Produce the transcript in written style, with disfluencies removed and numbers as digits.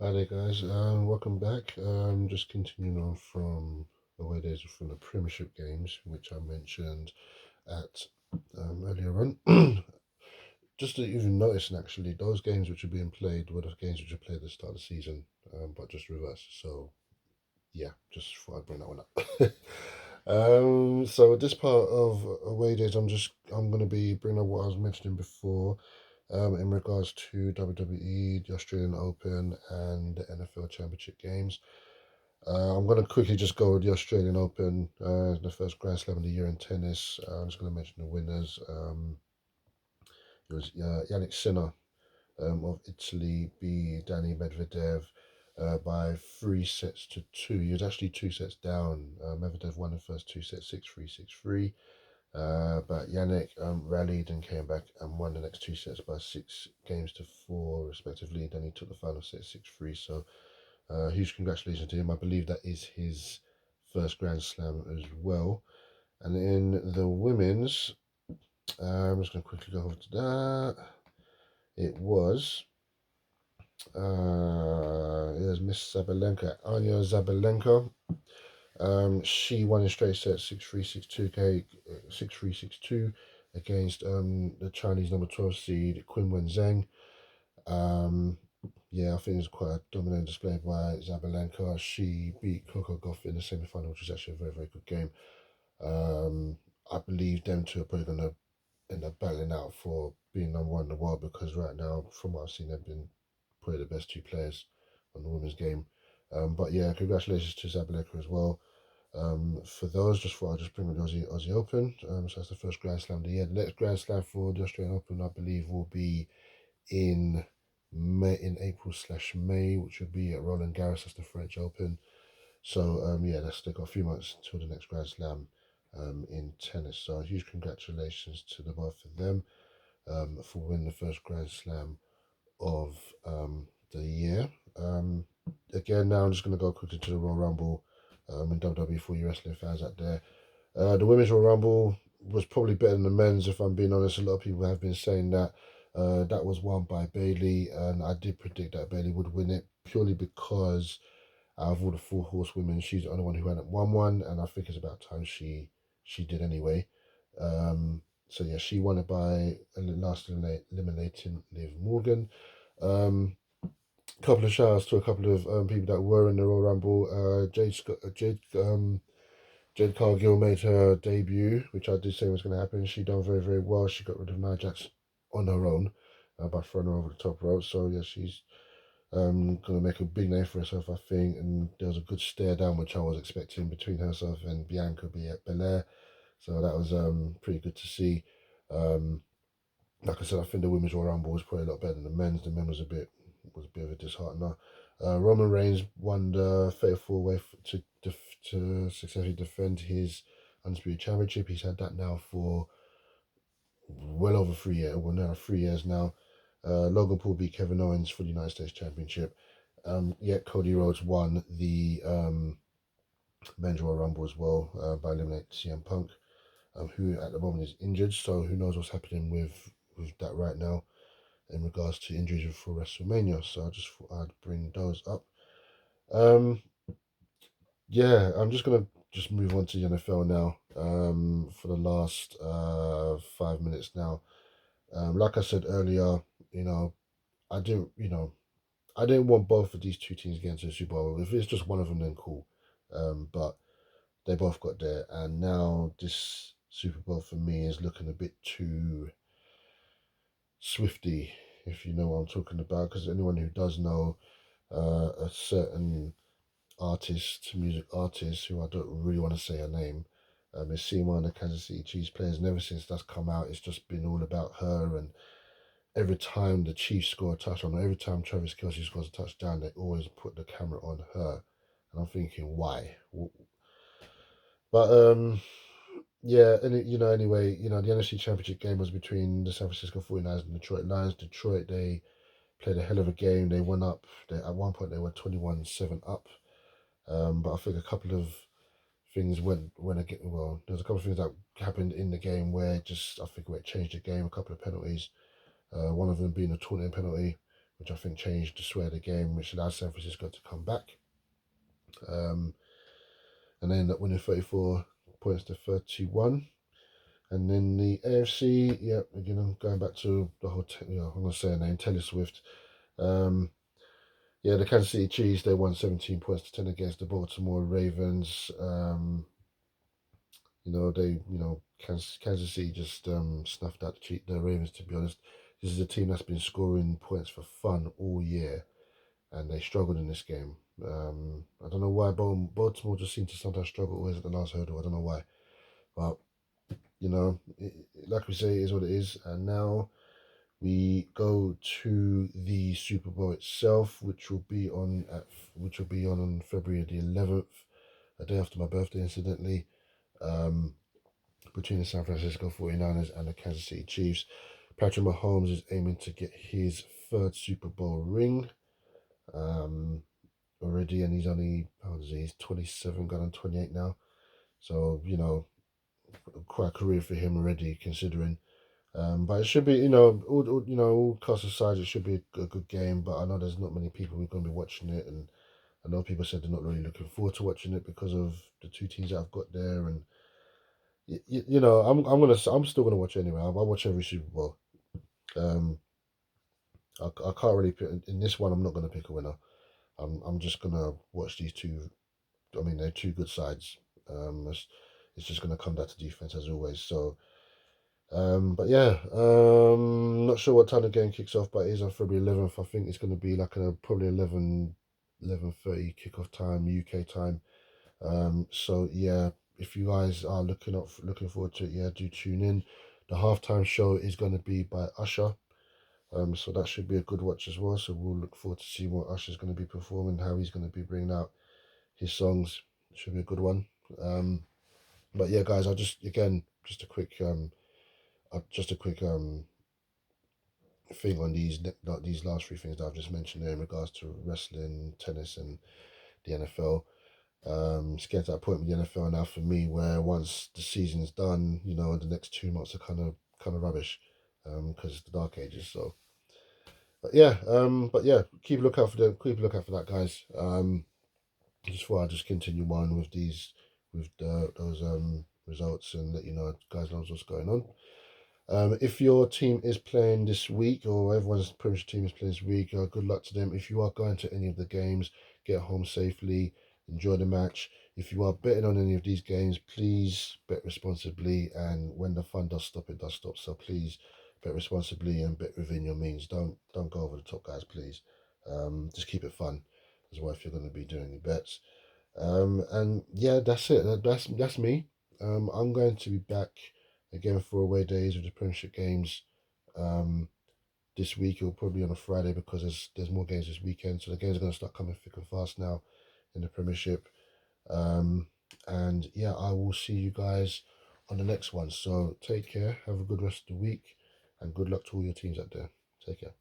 Hi there, guys. Welcome back. Just continuing on from away days from the Premiership games, which I mentioned at earlier on. Just to even noticing, actually, those games which are being played were the games which were played at the start of the season, but just reversed. So yeah, just thought I'd bring that one up. So this part of away days, I'm gonna be bringing up what I was mentioning before, in regards to WWE, the Australian Open, and the NFL Championship games. I'm going to quickly just go with the Australian Open, the first Grand Slam of the year in tennis. I'm just going to mention the winners. It was Yannick Sinner of Italy beat Danny Medvedev by 3 sets to two. He was actually 2 sets down. Medvedev won the first 2 sets, 6-3, 6-3. But Yannick rallied and came back and won the next 2 sets by 6 games to 4, respectively. Then he took the final set 6-3. So huge congratulations to him. I believe that is his first Grand Slam as well. And in the women's, I'm just going to quickly go over to that. It was Miss Zabalenka, Anya Zabalenka. She won in straight sets 6-3, 6-2, 6-3, 6-2 against the Chinese number 12 seed Qin Wen Zheng. Um, yeah, I think it was quite a dominant display by Zabalenka. She beat Coco Gauff in the semi final, which was actually a very, very good game. Um, I believe them two are probably going to end up battling out for being number one in the world because right now, from what I've seen, they've been probably the best two players on the women's game. But yeah, congratulations to Zabalenka as well. For those, just for I'll just bring with the Aussie Open. So that's the first Grand Slam of the year. The next Grand Slam for the Australian Open, I believe, will be in in April/May, which will be at Roland Garros. That's the French Open. So yeah, that's they've got a few months until the next Grand Slam in tennis. So huge congratulations to the both of them for winning the first Grand Slam of the year. Um, Again, now I'm just going to go quickly to the Royal Rumble in WWE for you wrestling fans out there. The Women's Royal Rumble was probably better than the men's, if I'm being honest. A lot of people have been saying that. That was won by Bailey, and I did predict that Bailey would win it purely because out of all the four horsewomen, she's the only one who hadn't won one, and I think it's about time she did anyway. So yeah, she won it by eliminating Liv Morgan. Um, Couple of shout outs to a couple of people that were in the Royal Rumble. Jade Cargill made her debut, which I did say was going to happen. She done very, very well. She got rid of Nia Jax on her own by throwing her over the top rope. So yeah, she's going to make a big name for herself, I think. And there was a good stare down, which I was expecting between herself and Bianca Belair. So that was pretty good to see. Um, like I said, I think the women's Royal Rumble was probably a lot better than the men's. The men was a bit of a disheartener. Roman Reigns won the fatal four way to successfully defend his undisputed championship. He's had that now for well over 3 years. Well, now 3 years now. Logan Paul beat Kevin Owens for the United States Championship. Yet Cody Rhodes won the men's Royal Rumble as well by eliminating CM Punk, who at the moment is injured. So who knows what's happening with that right now in regards to injuries for WrestleMania. So I just thought I'd bring those up. Um, yeah, I'm just gonna just move on to the NFL now. For the last 5 minutes now. Like I said earlier, you know, I didn't, you know, I didn't want both of these two teams getting to the Super Bowl. If it's just one of them, then cool. But they both got there, and now this Super Bowl for me is looking a bit too swifty, if you know what I'm talking about. Because anyone who does know a certain artist, music artist, who I don't really want to say her name, is seen one of the Kansas City Chiefs players, and ever since that's come out, it's just been all about her. And every time the Chiefs score a touchdown, or every time Travis Kelce scores a touchdown, they always put the camera on her. And I'm thinking, why? But yeah, and anyway, the NFC Championship game was between the San Francisco 49ers and Detroit Lions. Detroit, they played a hell of a game. They won up. At one point, they were 21-7 up. But I think a couple of things went again. Well, there's a couple of things that happened in the game where I think where it changed the game. A couple of penalties. One of them being a taunting penalty, which I think changed the sway of the game, which allowed San Francisco to come back. And they ended up winning 34 points to 31. And then the AFC, yeah, again, I'm going back to the whole, I'm going to say her name, Taylor Swift. Yeah, the Kansas City Chiefs, they won 17 points to 10 against the Baltimore Ravens. Kansas City just snuffed out the Ravens, to be honest. This is a team that's been scoring points for fun all year, and they struggled in this game. I don't know why Baltimore just seem to sometimes struggle always at the last hurdle. I don't know why. But, like we say, it is what it is. And now we go to the Super Bowl itself, which will be on February the 11th, a day after my birthday, incidentally, between the San Francisco 49ers and the Kansas City Chiefs. Patrick Mahomes is aiming to get his third Super Bowl ring already, and he's only, how old is he? He's 27, going on 28 now. So, quite a career for him already, considering. But it should be, all costs aside, it should be a good game. But I know there's not many people who are going to be watching it, and I know people said they're not really looking forward to watching it because of the two teams that I've got there. And I'm still gonna watch it anyway. I'll watch every Super Bowl. Um, I can't really pick in this one. I'm not gonna pick a winner. I'm just gonna watch these two. I mean, they're two good sides. It's just gonna come down to defense as always. So. But yeah, not sure what time the game kicks off, but it is on February 11th. I think it's going to be like probably 11:30 kickoff time, UK time. So yeah, if you guys are looking forward to it, yeah, do tune in. The halftime show is going to be by Usher. So that should be a good watch as well. So we'll look forward to see what Usher's going to be performing, how he's going to be bringing out his songs. Should be a good one. But yeah, guys, just a quick thing on these last three things that I've just mentioned there in regards to wrestling, tennis, and the NFL. It's getting to that point with the NFL now for me where once the season's done, the next 2 months are kind of rubbish because it's the dark ages. So, but yeah, keep a lookout for that, guys. Just before I just continue on with those results and let you know, guys, knows what's going on. If your team is playing this week, or everyone's Premiership team is playing this week, good luck to them. If you are going to any of the games, get home safely, enjoy the match. If you are betting on any of these games, please bet responsibly. And when the fun does stop, it does stop. So please bet responsibly and bet within your means. Don't go over the top, guys. Please, just keep it fun as well if you're going to be doing your bets. And yeah, that's it. That's me. I'm going to be back again for away days with the Premiership games. This week it'll probably be on a Friday because there's more games this weekend, so the games are going to start coming thick and fast now in the Premiership. And yeah, I will see you guys on the next one. So take care, have a good rest of the week, and good luck to all your teams out there. Take care.